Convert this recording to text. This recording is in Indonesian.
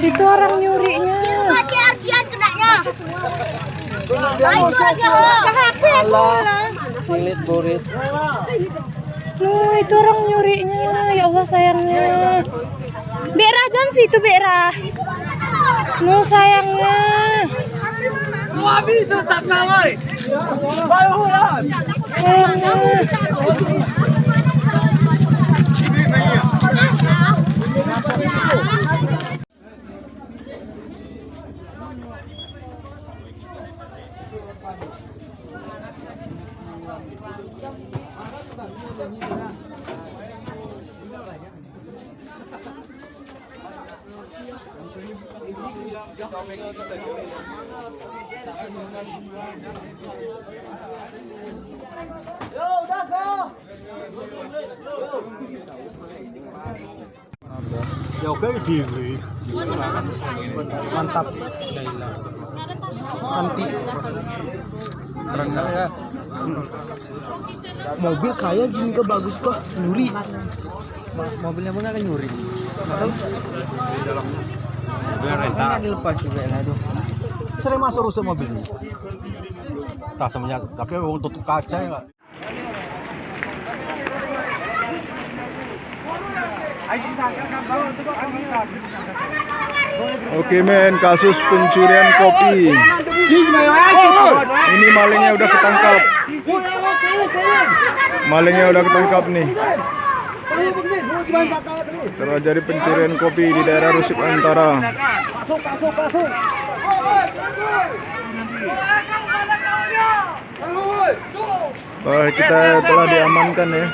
Itu orang nyurinya. Silit burit. Loh, itu orang nyurinya. Ya Allah sayangnya. Bera jangan situ Bera. Loh sayangnya. Sayangnya. Ya oke dewe. Mantap. Cantik. Rendah ya. Mobil kayak gini ke bagus kok, nyuri. Mobilnya pun akan nyuri. Mobil rental. Kan dilepas juga lah tuh. Sering masuk rusak mobil ini. Tak semuanya, tapi mau tutup kaca ya. Oke men, kasus pencurian kopi. Ini malingnya udah ketangkap. Malingnya udah ketangkap nih. Terjadi pencurian kopi di daerah Rusip Antara. Kita telah diamankan ya.